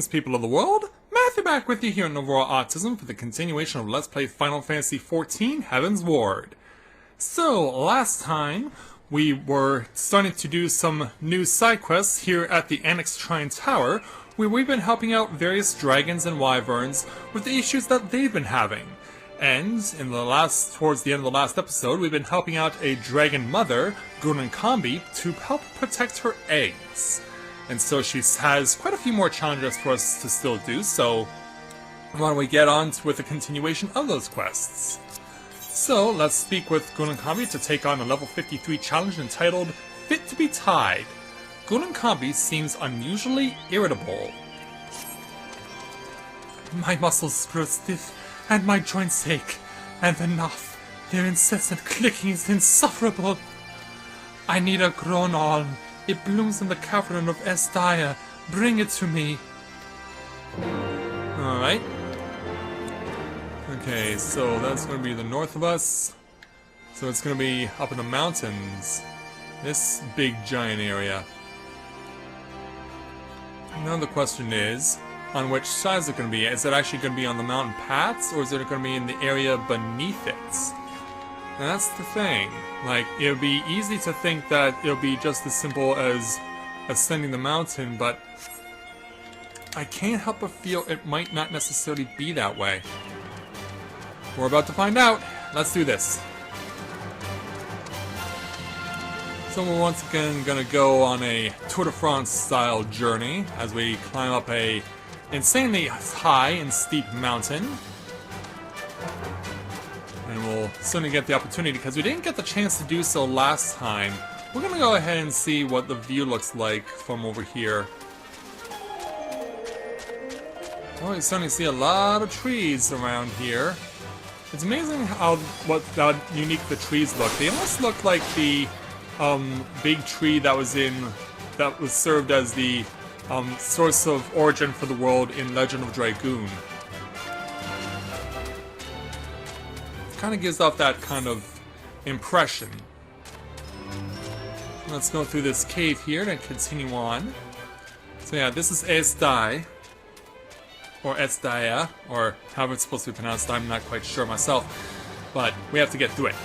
Greetings, people of the world! Matthew back with you here in Overall Autism for the continuation of Let's Play Final Fantasy XIV Heavensward. So, last time, we were starting to do some new side quests here at the Anyx Trine Tower, where we've been helping out various dragons and wyverns with the issues that they've been having. And, towards the end of the last episode, we've been helping out a dragon mother, Gulan, to help protect her eggs. And so she has quite a few more challenges for us to still do, so why don't we get on with the continuation of those quests. So, let's speak with Gulan to take on a level 53 challenge entitled Fit to be Tied. Gulan seems unusually irritable. My muscles grow stiff, and my joints ache, and their incessant clicking is insufferable. I need a grown alm. It blooms in the cavern of XIV. Bring it to me. Alright. Okay, so that's going to be the north of us. So it's going to be up in the mountains. This big giant area. Now the question is, on which side is it going to be? Is it actually going to be on the mountain paths, or is it going to be in the area beneath it? And that's the thing. Like, it would be easy to think that it'll be just as simple as ascending the mountain, but I can't help but feel it might not necessarily be that way. We're about to find out. Let's do this. So we're once again gonna go on a Tour de France style journey as we climb up a insanely high and steep mountain. And we'll certainly get the opportunity, because we didn't get the chance to do so last time. We're gonna go ahead and see what the view looks like from over here. Oh, you certainly see a lot of trees around here. It's amazing how unique the trees look. They almost look like the big tree that was served as the source of origin for the world in Legend of Dragoon. Kind of gives off that kind of impression. Let's go through this cave here and continue on. So yeah, this is XIV, or XIV, or however it's supposed to be pronounced. I'm not quite sure myself, but we have to get through it.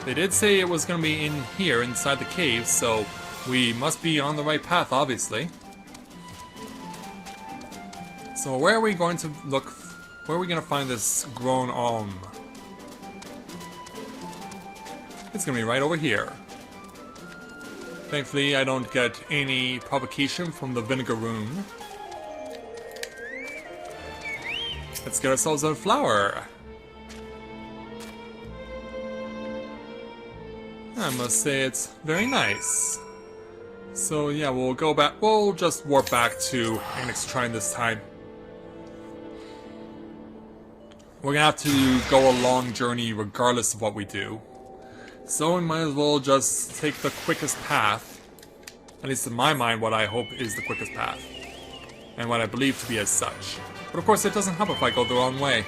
They did say it was going to be in here, inside the cave, so we must be on the right path, obviously. So where are we going to look? Where are we going to find this grown alm? It's going to be right over here. Thankfully, I don't get any provocation from the vinegar rune. Let's get ourselves a flower. I must say it's very nice. So yeah, we'll go back. We'll just warp back to Anyx Trine this time. We're gonna have to go a long journey regardless of what we do. So we might as well just take the quickest path. At least in my mind, what I hope is the quickest path. And what I believe to be as such. But of course it doesn't help if I go the wrong way.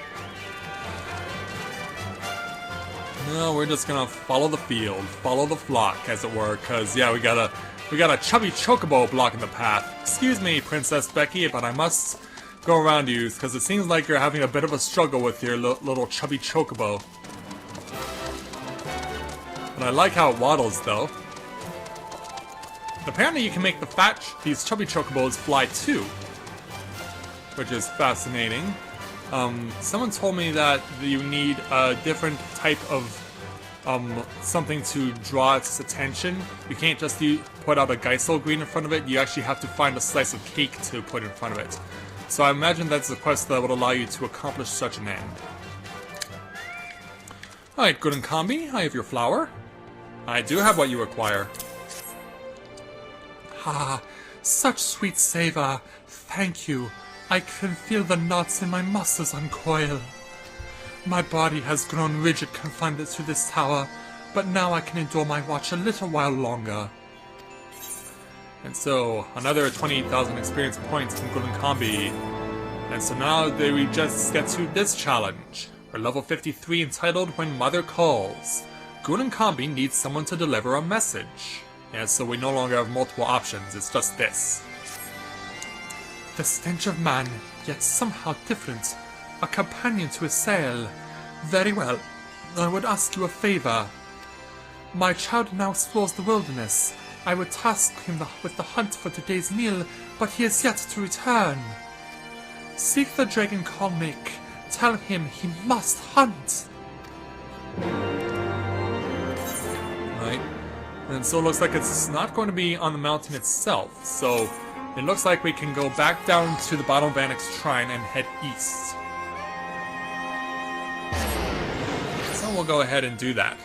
No, we're just gonna follow the field, follow the flock, as it were, cause yeah, we got a chubby chocobo blocking the path. Excuse me, Princess Becky, but I must go around you, because it seems like you're having a bit of a struggle with your little chubby chocobo. But I like how it waddles, though. Apparently you can make these chubby chocobos fly too, which is fascinating. Someone told me that you need a different type of something to draw its attention. You can't just put out a Geisel green in front of it, you actually have to find a slice of cake to put in front of it. So I imagine that's a quest that would allow you to accomplish such an end. Alright, Gulan, I have your flower. I do have what you require. Ah, such sweet savor. Thank you. I can feel the knots in my muscles uncoil. My body has grown rigid confined to this tower, but now I can endure my watch a little while longer. And so, another 28,000 experience points from Gulan. And so now we just get to this challenge. We're level 53 entitled When Mother Calls. Gulan needs someone to deliver a message. And so we no longer have multiple options, it's just this. The stench of man, yet somehow different. A companion to his sail. Very well. I would ask you a favor. My child now explores the wilderness. I would task him with the hunt for today's meal, but he is yet to return. Seek the dragon Comi. Tell him he must hunt. Right. And so it looks like it's not going to be on the mountain itself. So it looks like we can go back down to the bottom of Anyx Trine and head east. So we'll go ahead and do that.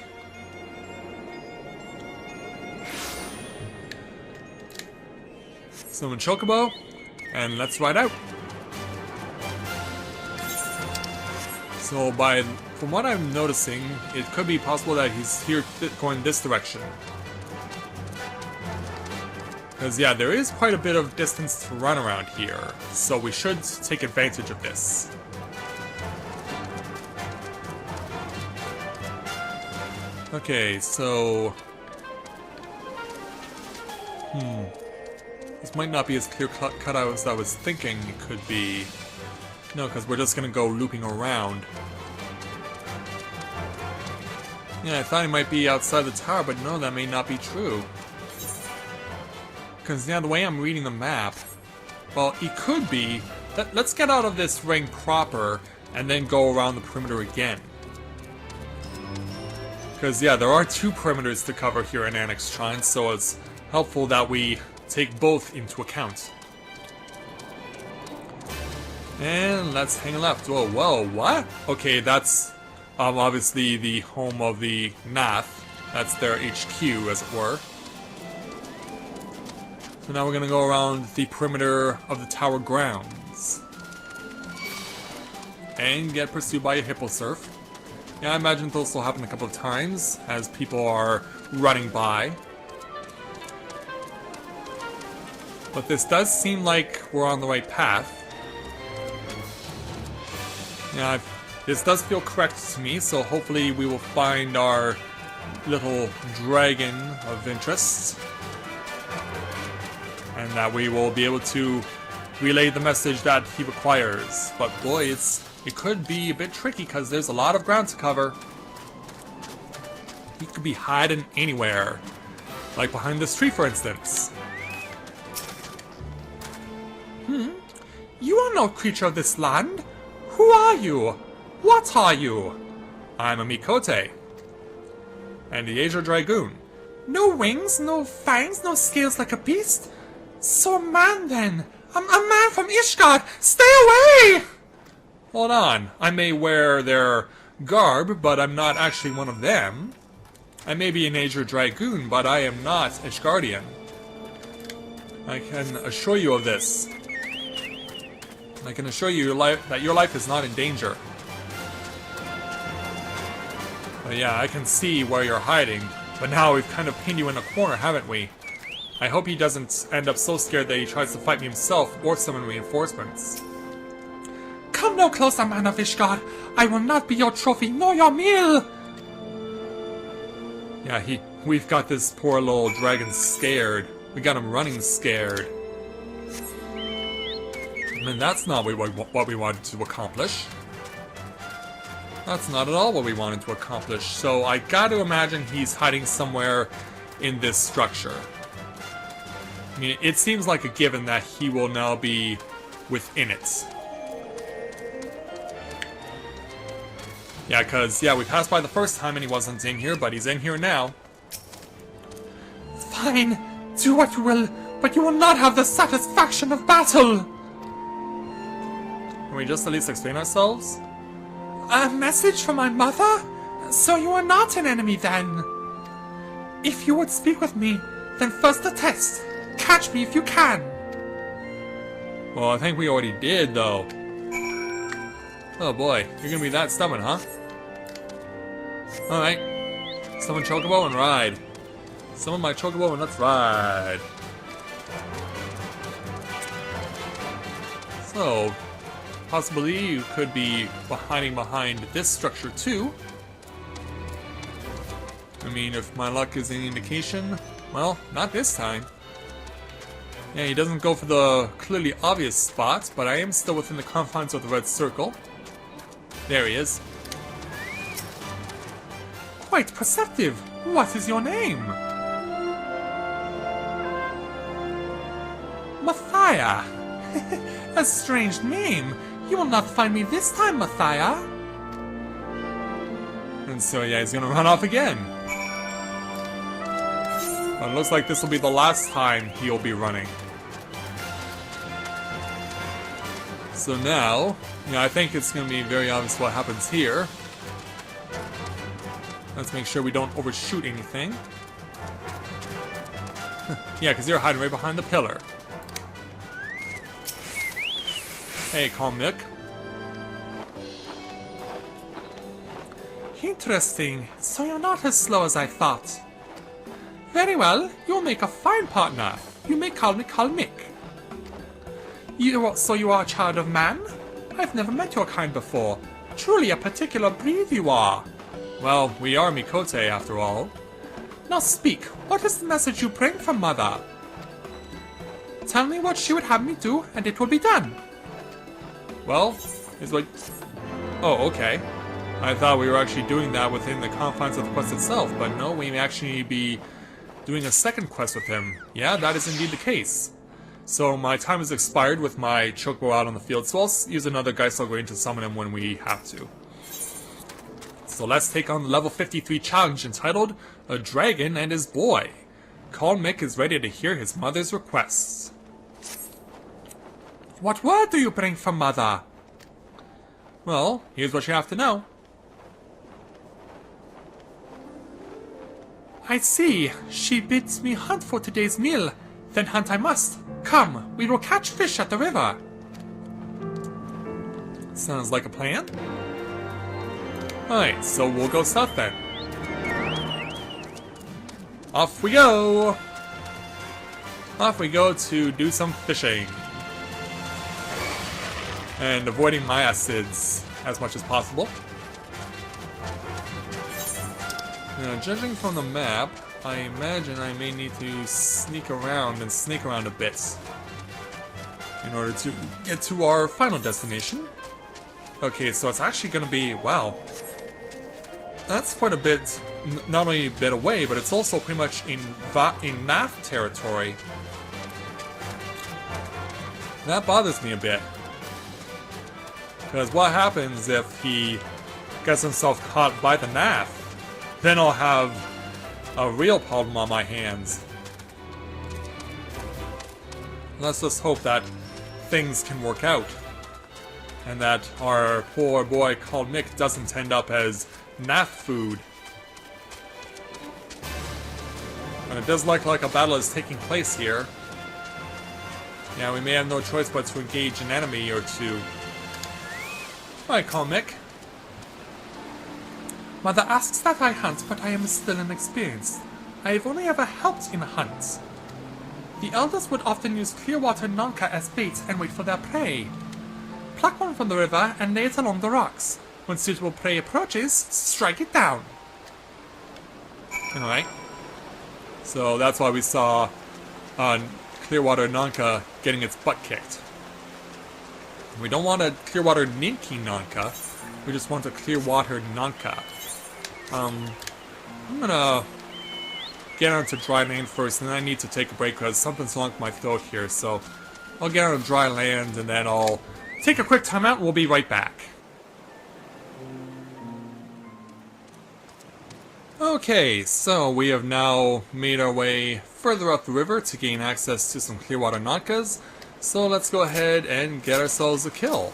Summon Chocobo, and let's ride out. So from what I'm noticing, it could be possible that he's here going this direction. Because yeah, there is quite a bit of distance to run around here, so we should take advantage of this. Okay, so... This might not be as clear-cut as I was thinking it could be. No, because we're just going to go looping around. Yeah, I thought he might be outside the tower, but no, that may not be true. Because, yeah, the way I'm reading the map... Well, he could be... Let's get out of this ring proper, and then go around the perimeter again. Because, yeah, there are two perimeters to cover here in Anyx Trine, so it's helpful that we take both into account. And let's hang left. Oh, whoa, what? Okay, that's obviously the home of the Nath. That's their HQ, as it were. So now we're gonna go around the perimeter of the tower grounds. And get pursued by a hippo surf. Yeah, I imagine those will happen a couple of times as people are running by. But this does seem like we're on the right path. Yeah, this does feel correct to me, so hopefully we will find our little dragon of interest. And that we will be able to relay the message that he requires. But boy, it could be a bit tricky because there's a lot of ground to cover. He could be hiding anywhere. Like behind this tree, for instance. You are no creature of this land. Who are you? What are you? I'm a Mikote. And the Azure Dragoon. No wings, no fangs, no scales like a beast? So a man then. A man from Ishgard. Stay away! Hold on. I may wear their garb, but I'm not actually one of them. I may be an Azure Dragoon, but I am not Ishgardian. I can assure you of this. I can assure you that your life is not in danger. But yeah, I can see where you're hiding, but now we've kind of pinned you in a corner, haven't we? I hope he doesn't end up so scared that he tries to fight me himself or summon reinforcements. Come no closer, man of Ishgard! I will not be your trophy nor your meal! Yeah, we've got this poor little dragon scared. We got him running scared. I mean, that's not what we wanted to accomplish. That's not at all what we wanted to accomplish. So I gotta imagine he's hiding somewhere in this structure. I mean, it seems like a given that he will now be within it. Yeah, because, yeah, we passed by the first time and he wasn't in here, but he's in here now. Fine, do what you will, but you will not have the satisfaction of battle! Can we just at least explain ourselves? A message from my mother? So you are not an enemy then? If you would speak with me, then first the test. Catch me if you can. Well, I think we already did, though. Oh boy, you're gonna be that stubborn, huh? Alright. Summon Chocobo and ride. Summon my Chocobo and let's ride. So, possibly you could be hiding behind this structure too. I mean, if my luck is any indication, well, not this time. Yeah, he doesn't go for the clearly obvious spots, but I am still within the confines of the red circle. There he is. Quite perceptive. What is your name? Mathia. A strange name. You will not find me this time, Mathia. And so, yeah, he's gonna run off again. But it looks like this will be the last time he'll be running. So now, yeah, I think it's gonna be very obvious what happens here. Let's make sure we don't overshoot anything. Yeah, because you're hiding right behind the pillar. Hey, Comi. Interesting. So you're not as slow as I thought. Very well. You'll make a fine partner. You may call me Comi. So you are a child of man? I've never met your kind before. Truly a particular breed you are. Well, we are Mikote after all. Now speak. What is the message you bring from Mother? Tell me what she would have me do, and it will be done. Well, it's like... Oh, okay. I thought we were actually doing that within the confines of the quest itself, but no, we may actually be doing a second quest with him. Yeah, that is indeed the case. So my time has expired with my Chocobo out on the field, so I'll use another Geisel Grain to summon him when we have to. So let's take on the level 53 challenge entitled A Dragon and His Boy. Comi is ready to hear his mother's requests. What word do you bring from Mother? Well, here's what you have to know. I see. She bids me hunt for today's meal. Then hunt I must. Come, we will catch fish at the river. Sounds like a plan. Alright, so we'll go south then. Off we go! Off we go to do some fishing. And avoiding my acids as much as possible. Now, judging from the map, I imagine I may need to sneak around and snake around a bit in order to get to our final destination. Okay, so it's actually going to be, wow, that's quite a bit, not only a bit away, but it's also pretty much in Nath territory. That bothers me a bit. Because what happens if he gets himself caught by the Nath? Then I'll have a real problem on my hands. Let's just hope that things can work out. And that our poor boy called Mick doesn't end up as Nath food. And it does look like a battle is taking place here. Yeah, we may have no choice but to engage an enemy or two. Alright, Comi. Mother asks that I hunt, but I am still inexperienced. I have only ever helped in a hunt. The elders would often use Clearwater Nonka as bait and wait for their prey. Pluck one from the river and lay it along the rocks. When suitable prey approaches, strike it down. Alright. So that's why we saw Clearwater Nonka getting its butt kicked. We don't want a Clearwater Ninki Nonka. We just want a Clearwater Nonka. I'm gonna get onto dry land first, and then I need to take a break because something's wrong with my throat here, so I'll get on dry land and then I'll take a quick time out and we'll be right back. Okay, so we have now made our way further up the river to gain access to some Clearwater Nonkas, so let's go ahead and get ourselves a kill.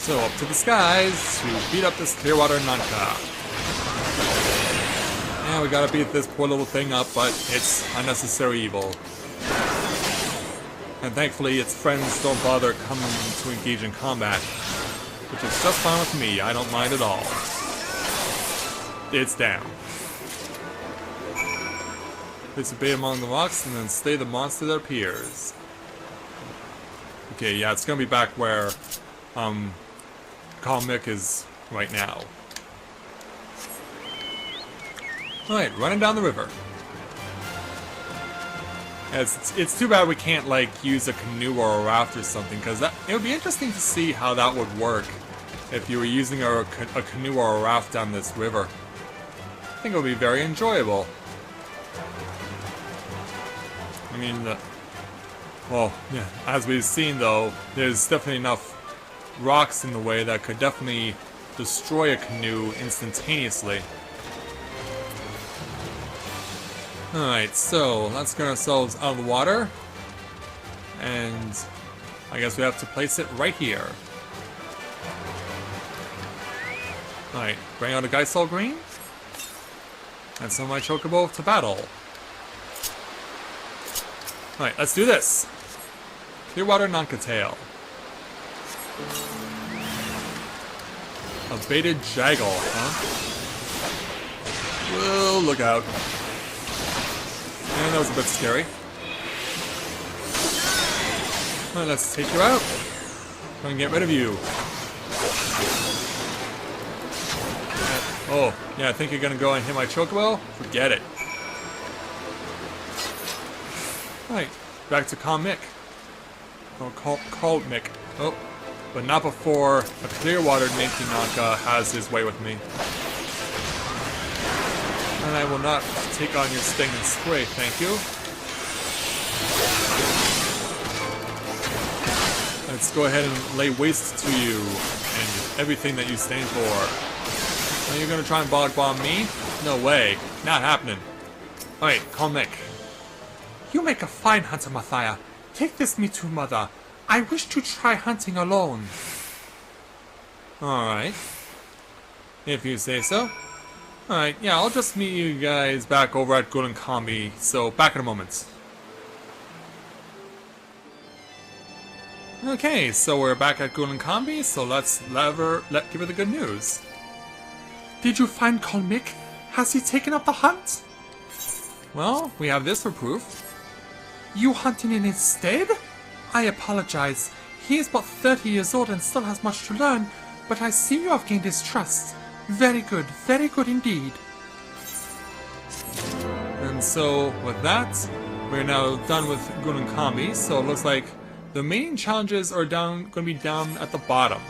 So up to the skies to beat up this Clearwater Nonka. Yeah, we gotta beat this poor little thing up, but it's unnecessary evil. And thankfully its friends don't bother coming to engage in combat, which is just fine with me, I don't mind at all. It's down. Place a bait among the rocks and then slay the monster that appears. Okay, yeah, it's gonna be back where Comi is right now. Alright, running down the river. It's too bad we can't, like, use a canoe or a raft or something, because it would be interesting to see how that would work if you were using a canoe or a raft down this river. I think it would be very enjoyable. I mean, well, yeah, as we've seen though, there's definitely enough rocks in the way that could definitely destroy a canoe instantaneously. Alright, so let's get ourselves out of the water. And I guess we have to place it right here. Alright, bring out a Geisel Green. And send my Chocobo to battle. Alright, let's do this. Clearwater Nonkatail. A baited Jaggle, huh? Well, look out. And that was a bit scary. Alright, let's take you out. Try and get rid of you. Oh, yeah, I think you're gonna go and hit my Chocobo? Forget it. Alright, back to Comic. Or Mick. Oh, but not before a Clearwater Ninkinaka has his way with me. And I will not take on your Sting and Spray, thank you. Let's go ahead and lay waste to you and everything that you stand for. Are you gonna try and bog bomb me? No way. Not happening. Alright, Comic. You make a fine hunter, Mathia. Take this me to Mother. I wish to try hunting alone. Alright. If you say so. Alright, yeah, I'll just meet you guys back over at Gulan Comi, so back in a moment. Okay, so we're back at Gulan Comi, so let's give her the good news. Did you find Colmick? Has he taken up the hunt? Well, we have this for proof. You hunting in his stead? I apologize. He is but 30 years old and still has much to learn, but I see you have gained his trust. Very good indeed. And so, with that, we're now done with Gulan Comi, so it looks like the main challenges are going to be down at the bottom.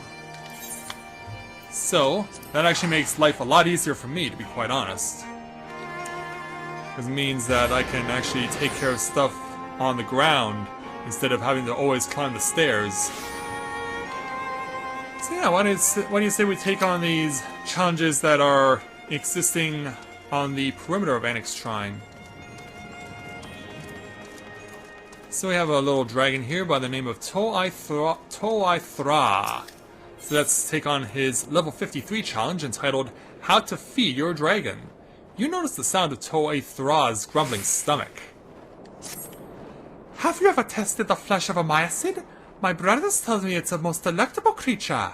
So, that actually makes life a lot easier for me, to be quite honest. Because it means that I can actually take care of stuff on the ground instead of having to always climb the stairs. So yeah, why do you say we take on these challenges that are existing on the perimeter of Anyx Trine? So we have a little dragon here by the name of Toythra. So let's take on his level 53 challenge entitled How to Feed Your Dragon. You notice the sound of Toythra's grumbling stomach. Have you ever tested the flesh of a myacid? My brothers tell me it's a most delectable creature.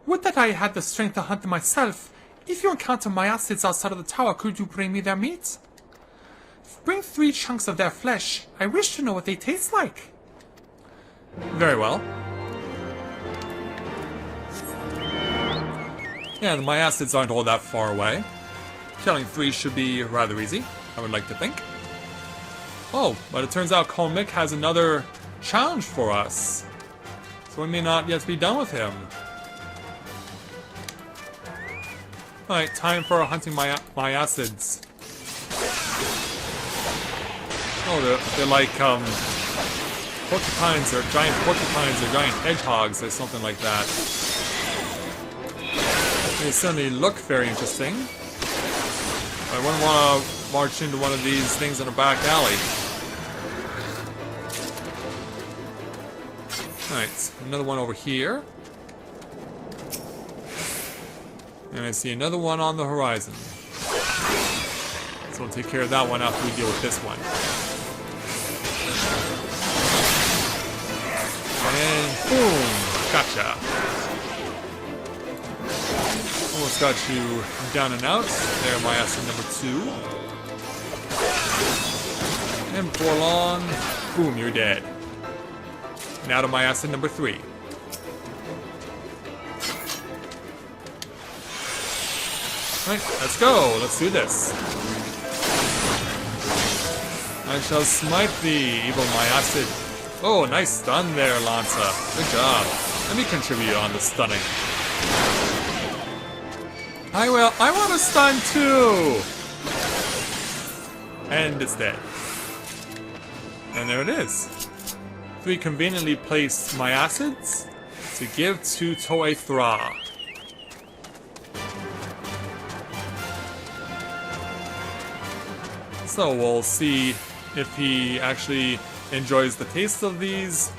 Would that I had the strength to hunt them myself. If you encounter myacids outside of the tower, could you bring me their meat? Bring 3 chunks of their flesh. I wish to know what they taste like. Very well. Yeah, the myacids aren't all that far away. Killing 3 should be rather easy, I would like to think. Oh, but it turns out Colmick has another challenge for us. So we may not yet be done with him. Alright, time for hunting myacids. Oh, they're like, porcupines or giant porcupines or giant hedgehogs or something like that. They certainly look very interesting. I wouldn't want to march into one of these things in a back alley. Alright, another one over here. And I see another one on the horizon. So we'll take care of that one after we deal with this one. And boom! Gotcha! Almost got you down and out. There, my acid number 2. And before long, boom, you're dead. Now to my acid number 3. Alright, let's go. Let's do this. I shall smite thee, evil Myacid. Oh, nice stun there, Lanza. Good job. Let me contribute on the stunning. I will. I want to stun too! And it's dead. And there it is. 3 conveniently placed Myacids to give to Toythra. So we'll see if he actually enjoys the taste of these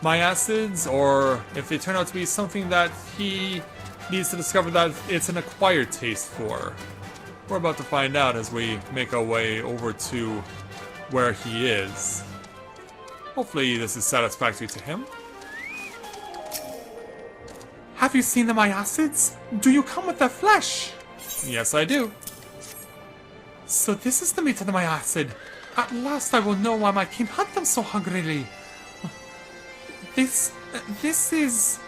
Myacids, or if they turn out to be something that he needs to discover that it's an acquired taste for. We're about to find out as we make our way over to where he is. Hopefully this is satisfactory to him. Have you seen the Myacids? Do you come with their flesh? Yes, I do. So this is the meat of the Myacid. At last I will know why my king hunt them so hungrily. This is...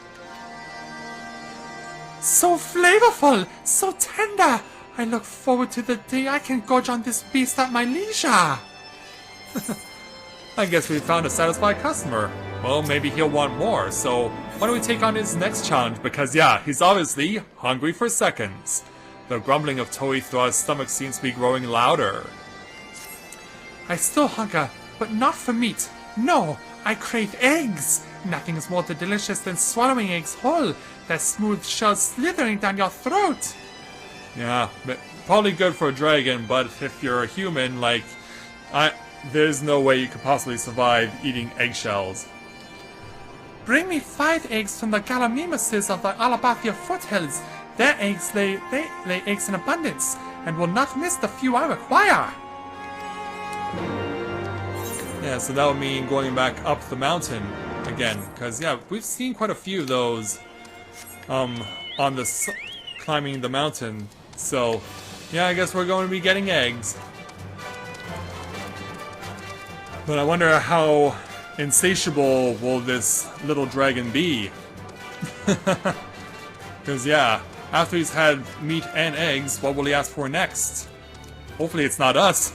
so flavorful, so tender. I look forward to the day I can gorge on this beast at my leisure. I guess we found a satisfied customer. Well, maybe he'll want more, so why don't we take on his next challenge? Because yeah, he's obviously hungry for seconds. The grumbling of Toythra's stomach seems to be growing louder. I still hunger, but not for meat. No, I crave eggs. Nothing is more delicious than swallowing eggs whole, their smooth shells slithering down your throat. Yeah, but probably good for a dragon, but if you're a human, like, there's no way you could possibly survive eating eggshells. Bring me 5 eggs from the Gallimimuses of the Alabathia foothills. Their eggs lay eggs in abundance, and will not miss the few I require. Yeah, so that would mean going back up the mountain again, because yeah, we've seen quite a few of those on the climbing the mountain. So yeah, I guess we're going to be getting eggs. But I wonder how insatiable will this little dragon be? Because yeah, after he's had meat and eggs, what will he ask for next? Hopefully it's not us.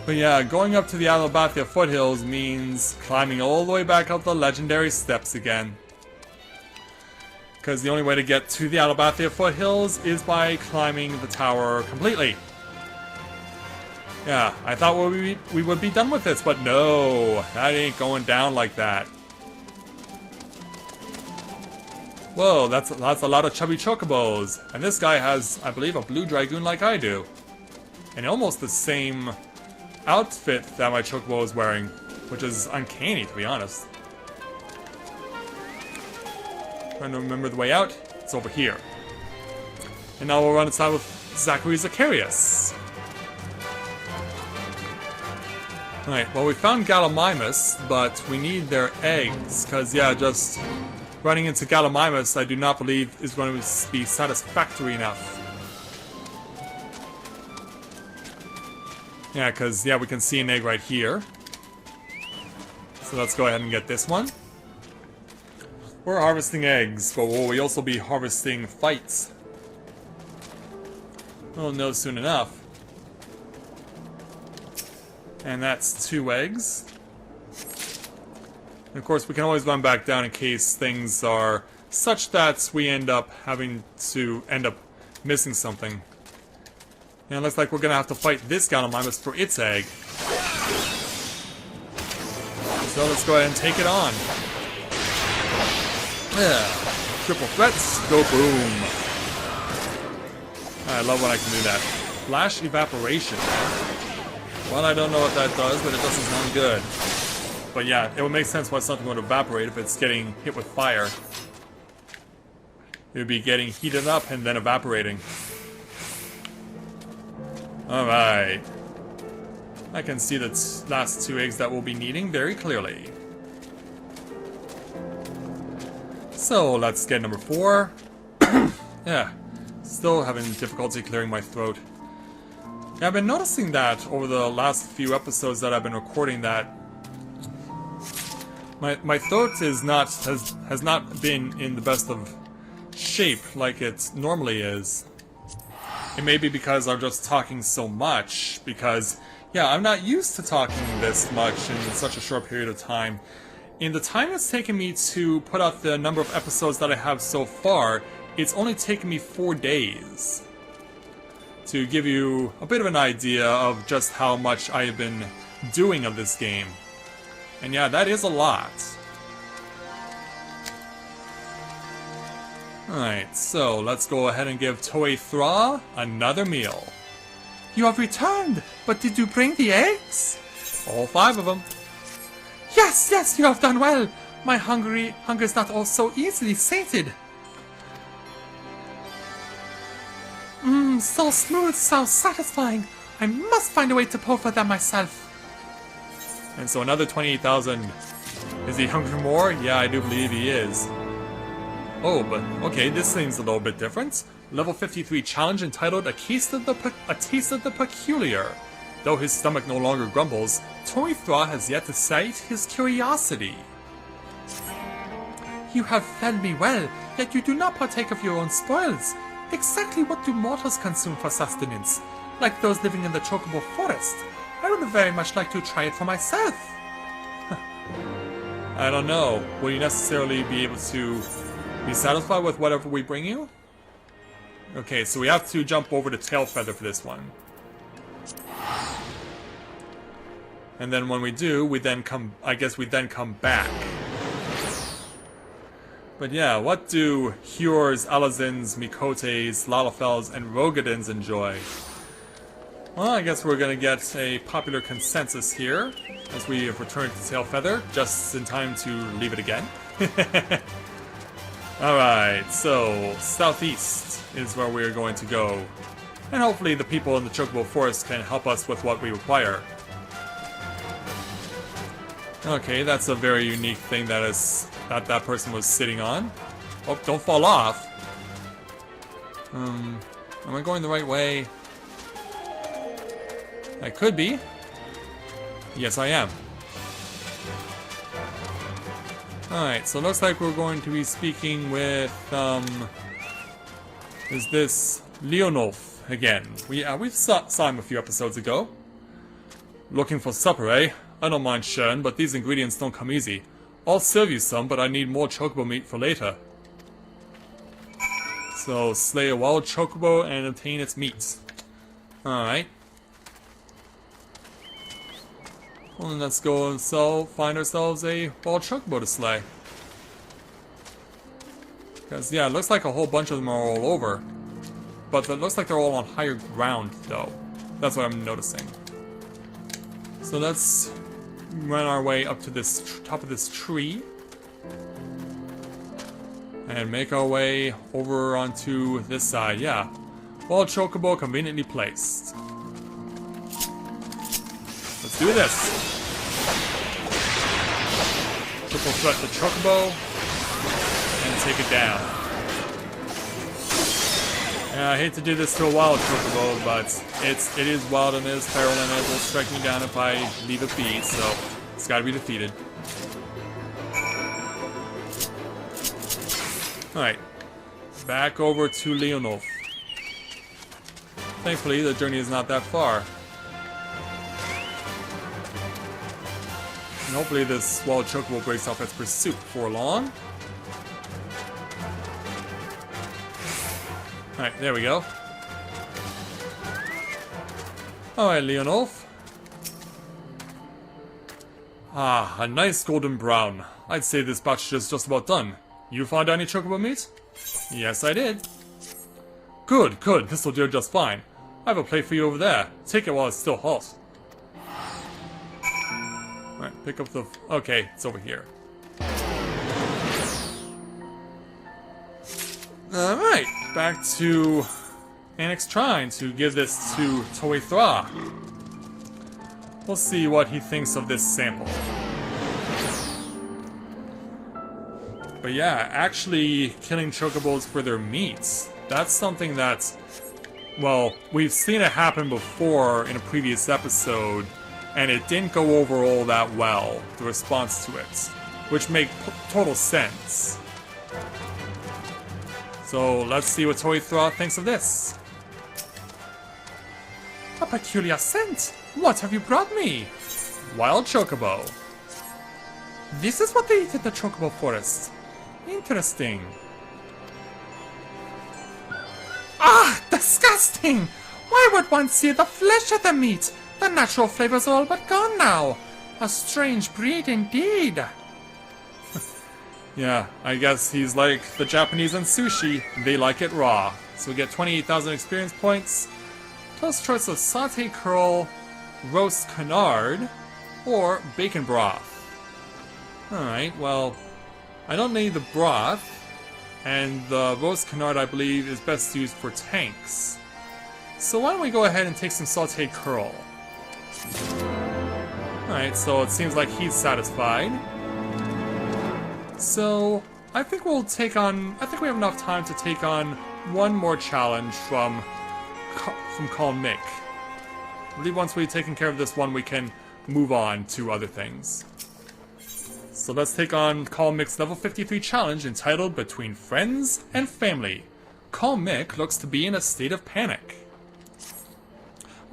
But yeah, going up to the Alabathia foothills means climbing all the way back up the legendary steps again. Because the only way to get to the Alabathia foothills is by climbing the tower completely. Yeah, I thought we would be done with this, but no, that ain't going down like that. Whoa, that's a lot of chubby chocobos. And this guy has, I believe, a blue dragoon like I do. And almost the same outfit that my chocobo is wearing, which is uncanny, to be honest. Trying to remember the way out. It's over here. And now we'll run inside with Zachary Zacharias. Alright, well we found Gallimimus, but we need their eggs, because yeah, just running into Gallimimus I do not believe is going to be satisfactory enough. Yeah, because yeah, we can see an egg right here. So let's go ahead and get this one. We're harvesting eggs, but will we also be harvesting fights? We'll know soon enough. And that's 2 eggs. And of course, we can always run back down in case things are such that we end up having to missing something. And it looks like we're gonna have to fight this Gallimimus for its egg. So let's go ahead and take it on. Yeah. Triple threats, go boom. I love when I can do that. Flash evaporation. Well, I don't know what that does, but it doesn't sound good. But yeah, it would make sense why something would evaporate if it's getting hit with fire. It would be getting heated up and then evaporating. Alright. I can see the last 2 eggs that we'll be needing very clearly. So, let's get number 4. Yeah. Still having difficulty clearing my throat. Yeah, I've been noticing that over the last few episodes that I've been recording that my throat has not been in the best of shape like it normally is. It may be because I'm just talking so much, because, yeah, I'm not used to talking this much in such a short period of time. In the time it's taken me to put out the number of episodes that I have so far, it's only taken me 4 days. To give you a bit of an idea of just how much I have been doing of this game. And yeah, that is a lot. Alright, so let's go ahead and give Toythra another meal. You have returned, but did you bring the eggs? All 5 of them. Yes, yes, you have done well. My hunger is not all so easily sated. So smooth, so satisfying. I must find a way to pull for them myself. And so another 28,000. Is he hungry for more? Yeah, I do believe he is. Oh, but okay, this seems a little bit different. Level 53 challenge entitled A Taste of the Peculiar. Though his stomach no longer grumbles, Toythra has yet to sate his curiosity. You have fed me well, yet you do not partake of your own spoils. Exactly what do mortals consume for sustenance? Like those living in the chocobo forest. I would very much like to try it for myself. I don't know. Will you necessarily be able to be satisfied with whatever we bring you? Okay, so we have to jump over to Tailfeather for this one. And then when we do, we then come back. But yeah, what do Hjors, Alazins, Mikotes, Lalafels, and Rogadins enjoy? Well, I guess we're gonna get a popular consensus here, as we have returned to Tailfeather, just in time to leave it again. Alright, so southeast is where we're going to go. And hopefully the people in the Chocobo Forest can help us with what we require. Okay, that's a very unique thing that person was sitting on. Oh, don't fall off. Am I going the right way? I could be. Yes, I am. Alright, so it looks like we're going to be speaking with, is this Leonolf again? We saw him a few episodes ago. Looking for supper, eh? I don't mind sharing, but these ingredients don't come easy. I'll serve you some, but I need more chocobo meat for later. So, slay a wild chocobo and obtain its meat. Alright. Well, then let's go and find ourselves a wild chocobo to slay. Because, yeah, it looks like a whole bunch of them are all over. But it looks like they're all on higher ground, though. That's what I'm noticing. So let's run our way up to this top of this tree. And make our way over onto this side, yeah. Wild chocobo conveniently placed. Let's do this! Triple threat the chocobo, and take it down. Yeah, I hate to do this to a wild chocobo, but it is wild and it is feral and it will strike me down if I leave it be, so it's gotta be defeated. Alright, back over to Leonolf. Thankfully, the journey is not that far. And hopefully this wild chocobo breaks off its pursuit before long. Alright, there we go. Alright, Leonolf. Ah, a nice golden brown. I'd say this batch is just about done. You found any chocobo meat? Yes, I did. Good, good. This'll do just fine. I have a plate for you over there. Take it while it's still hot. Alright, pick up the... Okay, it's over here. Alright, back to Anyx Trine to give this to Toythra. We'll see what he thinks of this sample. But yeah, actually killing chocobos for their meats, that's something that, well, we've seen it happen before in a previous episode, and it didn't go over all that well, the response to it, which makes total sense. So let's see what Toythra thinks of this. peculiar scent. What have you brought me? Wild chocobo. This is what they eat in the chocobo forest. Interesting. Ah, disgusting! Why would one see the flesh of the meat? The natural flavors are all but gone now. A strange breed indeed. Yeah, I guess he's like the Japanese and sushi. They like it raw. So we get 28,000 experience points, plus choice of saute curl, roast canard, or bacon broth. Alright, well, I don't need the broth, and the roast canard, I believe, is best used for tanks. So why don't we go ahead and take some sauteed curl? Alright, so it seems like he's satisfied. So, I think we'll take on... I think we have enough time to take on one more challenge from Calm Mick. I believe once we've taken care of this one, we can move on to other things. So let's take on Calm Mick's level 53 challenge entitled Between Friends and Family. Calm Mick looks to be in a state of panic.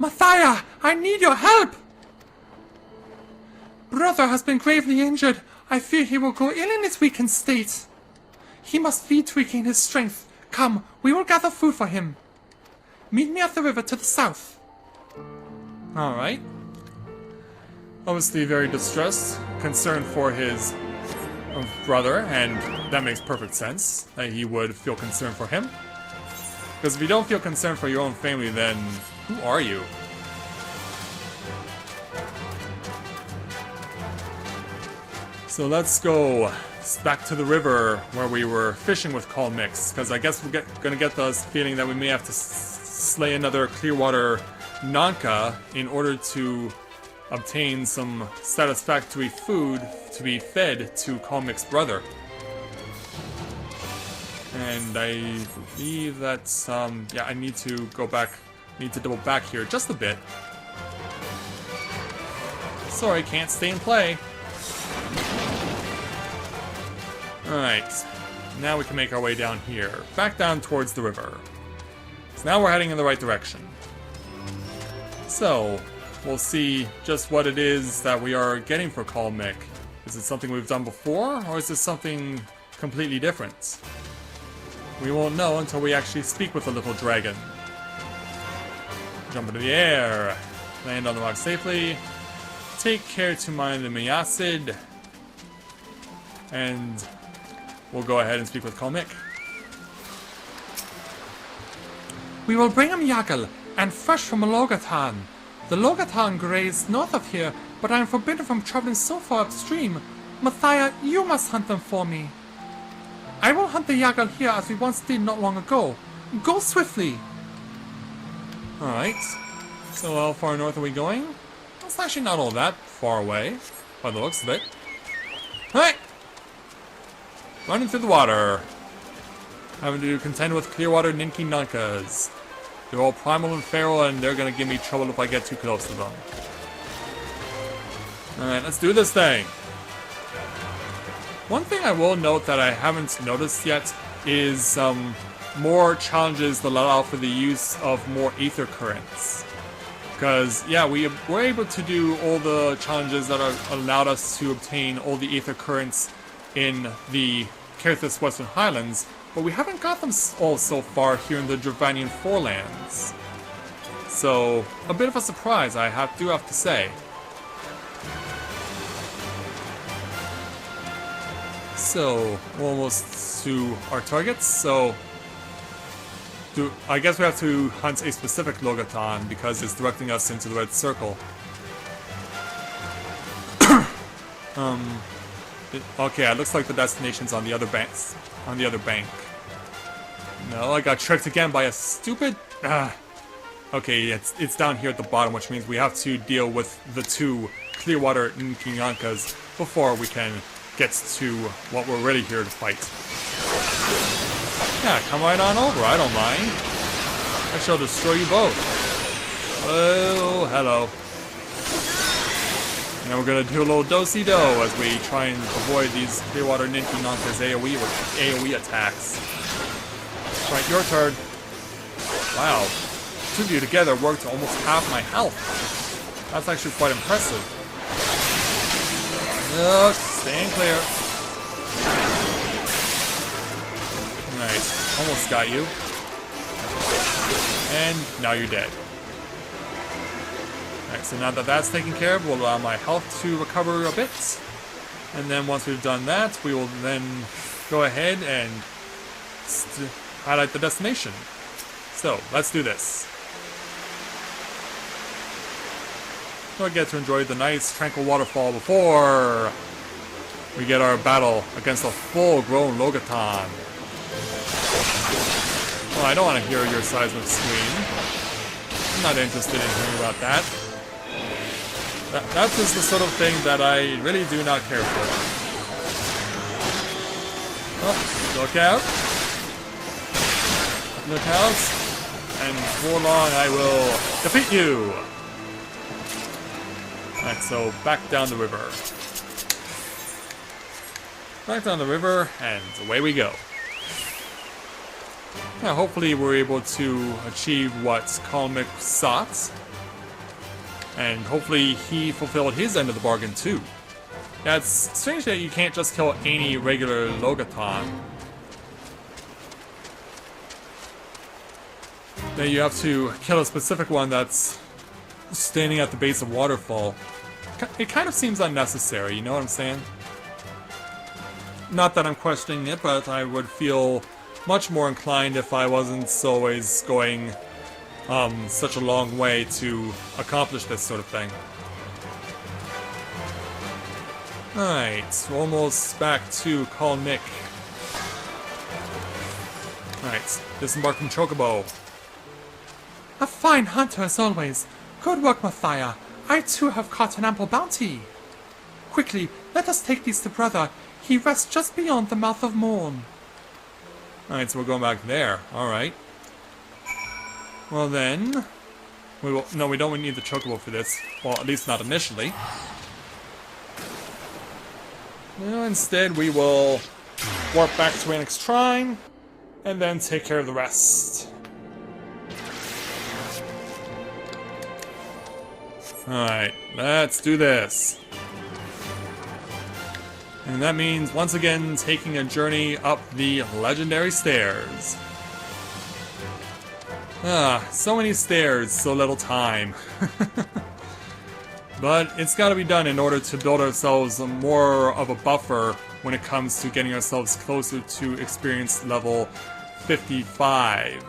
Mathia, I need your help! Brother has been gravely injured. I fear he will go ill in his weakened state. He must feed to regain his strength. Come, we will gather food for him. Meet me at the river to the south. Alright. Obviously very distressed, concerned for his brother, and that makes perfect sense that he would feel concerned for him. Because if you don't feel concerned for your own family, then who are you? So let's go back to the river where we were fishing with Calm Mix, because I guess we're gonna get this feeling that we may have to slay another Clearwater Nanka in order to obtain some satisfactory food to be fed to Calm Mix's brother. And I believe that, yeah, I need to go back, need to double back here just a bit. Sorry, can't stay and play. Alright, now we can make our way down here, back down towards the river. So now we're heading in the right direction. So, we'll see just what it is that we are getting for Calm Mick. Is it something we've done before, or is it something completely different? We won't know until we actually speak with the little dragon. Jump into the air, land on the rock safely, take care to mine the Miacid, and we'll go ahead and speak with Calm Mick. We will bring him Yagal, and fresh from Logatan. The Logatan graze north of here, but I am forbidden from traveling so far upstream. Mathia, you must hunt them for me. I will hunt the Yagal here as we once did not long ago. Go swiftly. Alright. So how far north are we going? It's actually not all that far away, by the looks of it. Hey! Running through the water. Having to contend with Clearwater Ninki Nankas. They're all primal and feral, and they're gonna give me trouble if I get too close to them. Alright, let's do this thing. One thing I will note that I haven't noticed yet is more challenges that allow for the use of more ether currents. Because, yeah, we were able to do all the challenges that allowed us to obtain all the ether currents in the Carithus Western Highlands, but we haven't got them all so far here in the Dravanian Forelands. So, a bit of a surprise, I do have to say. So, we're almost to our targets, so I guess we have to hunt a specific Logatan because it's directing us into the red circle. Okay, it looks like the destination's on the other banks. On the other bank. No, I got tricked again by a stupid... Okay, it's down here at the bottom, which means we have to deal with the two Clearwater Nkinyankas before we can get to what we're really here to fight. Yeah, come right on over, I don't mind. I shall destroy you both. Oh, hello. And we're gonna do a little do-si-do as we try and avoid these Clearwater Ninki-Nanka's AoE attacks. Right, your turn. Wow. two of you together work to almost half my health. That's actually quite impressive. Look, staying clear. Nice. Almost got you. And now you're dead. Alright, so now that that's taken care of, we'll allow my health to recover a bit. And then once we've done that, we will then go ahead and highlight the destination. So, let's do this. So I get to enjoy the nice, tranquil waterfall before we get our battle against a full-grown Logatan. Well, I don't want to hear your seismic scream. I'm not interested in hearing about that. That is the sort of thing that I really do not care for. Oh, look out. Look out. And before long I will defeat you. Alright, so back down the river. Back down the river, and away we go. Now, hopefully we're able to achieve what Comi sought. And hopefully he fulfilled his end of the bargain too. Yeah, it's strange that you can't just kill any regular Logatan. That you have to kill a specific one that's standing at the base of waterfall. It kind of seems unnecessary, you know what I'm saying? Not that I'm questioning it, but I would feel much more inclined if I wasn't always going such a long way to accomplish this sort of thing. Alright, we're almost back to Comi. Alright, disembark from Chocobo. A fine hunter as always. Good work, Mathia. I too have caught an ample bounty. Quickly, let us take these to brother. He rests just beyond the mouth of Morn. Alright, so we're going back there. Alright. Well then... No, we don't need the Chocobo for this. Well, at least not initially. Well, instead we will warp back to Anyx Trine, and then take care of the rest. Alright, let's do this. And that means, once again, taking a journey up the legendary stairs. Ah, so many stairs, so little time. But it's gotta be done in order to build ourselves more of a buffer when it comes to getting ourselves closer to experience level 55.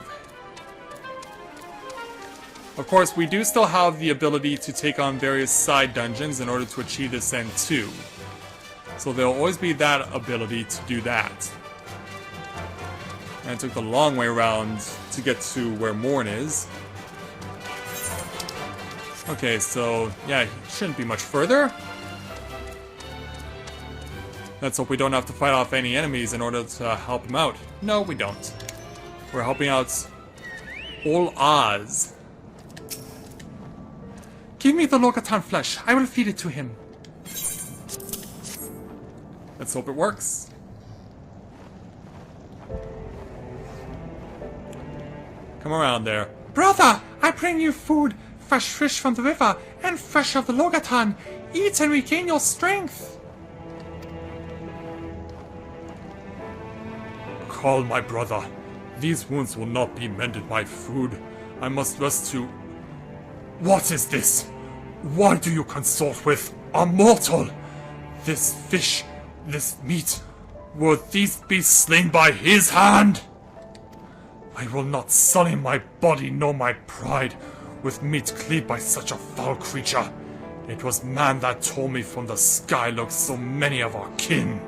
Of course, we do still have the ability to take on various side dungeons in order to achieve this end too. So there'll always be that ability to do that. And I took the long way around to get to where Morn is. Okay, so yeah, it shouldn't be much further. Let's hope we don't have to fight off any enemies in order to help him out. No, we don't. We're helping out Ol Oz. Give me the Logatan flesh. I will feed it to him. Let's hope it works. Come around there. Brother, I bring you food, fresh fish from the river, and fresh of the Logatan. Eat and regain your strength. Call my brother. These wounds will not be mended by food. I must rest to... What is this? Why do you consort with a mortal? This fish, this meat, will these be slain by his hand? I will not sully my body nor my pride with meat cleaved by such a foul creature. It was man that told me from the sky lurked so many of our kin.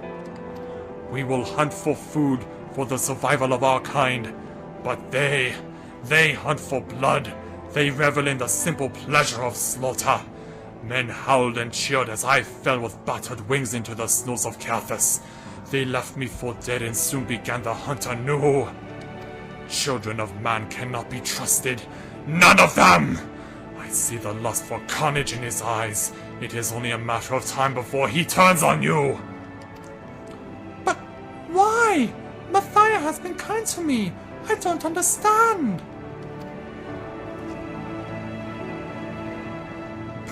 We will hunt for food for the survival of our kind, but they hunt for blood. They revel in the simple pleasure of slaughter. Men howled and cheered as I fell with battered wings into the snows of Carthus. They left me for dead and soon began the hunt anew. Children of man cannot be trusted. None of them! I see the lust for carnage in his eyes. It is only a matter of time before he turns on you. But why? Mathia has been kind to me. I don't understand.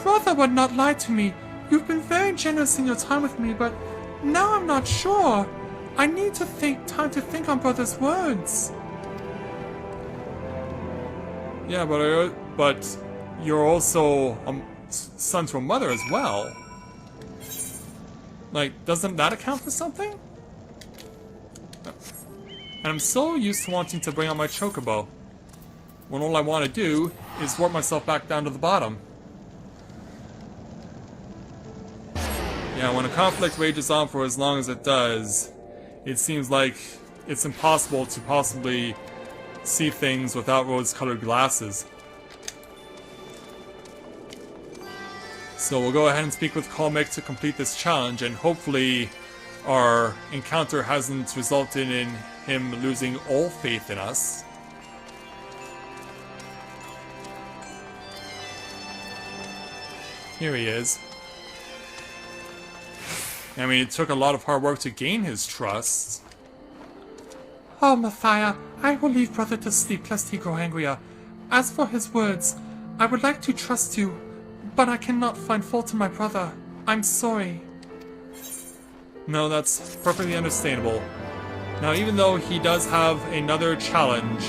brother would not lie to me. You've been very generous in your time with me, but now I'm not sure. I need time to think on brother's words. Yeah, but you're also a son to a mother as well. Like, doesn't that account for something? And I'm so used to wanting to bring out my chocobo, when all I want to do is warp myself back down to the bottom. Yeah, when a conflict rages on for as long as it does, it seems like it's impossible to possibly see things without rose-colored glasses. So we'll go ahead and speak with Comi to complete this challenge, and hopefully our encounter hasn't resulted in him losing all faith in us. Here he is. I mean, it took a lot of hard work to gain his trust. Oh, Mathia, I will leave brother to sleep lest he grow angrier. As for his words, I would like to trust you, but I cannot find fault in my brother. I'm sorry. No, that's perfectly understandable. Now, even though he does have another challenge,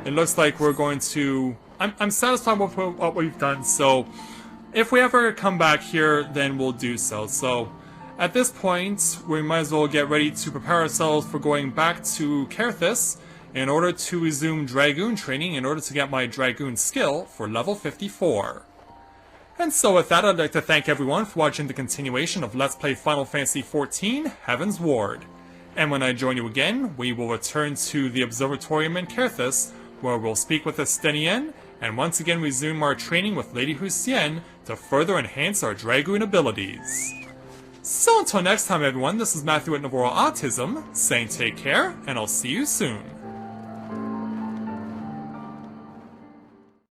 it looks like we're going to... I'm satisfied with what we've done, so if we ever come back here, then we'll do so. So, at this point, we might as well get ready to prepare ourselves for going back to Kerthis in order to resume Dragoon training in order to get my Dragoon skill for level 54. And so with that, I'd like to thank everyone for watching the continuation of Let's Play Final Fantasy XIV Heavensward. And when I join you again, we will return to the Observatorium in Kerthis, where we'll speak with Estenienne, and once again resume our training with Lady Husienne to further enhance our Dragoon abilities. So until next time everyone, this is Matthew at Navora Autism, saying take care, and I'll see you soon.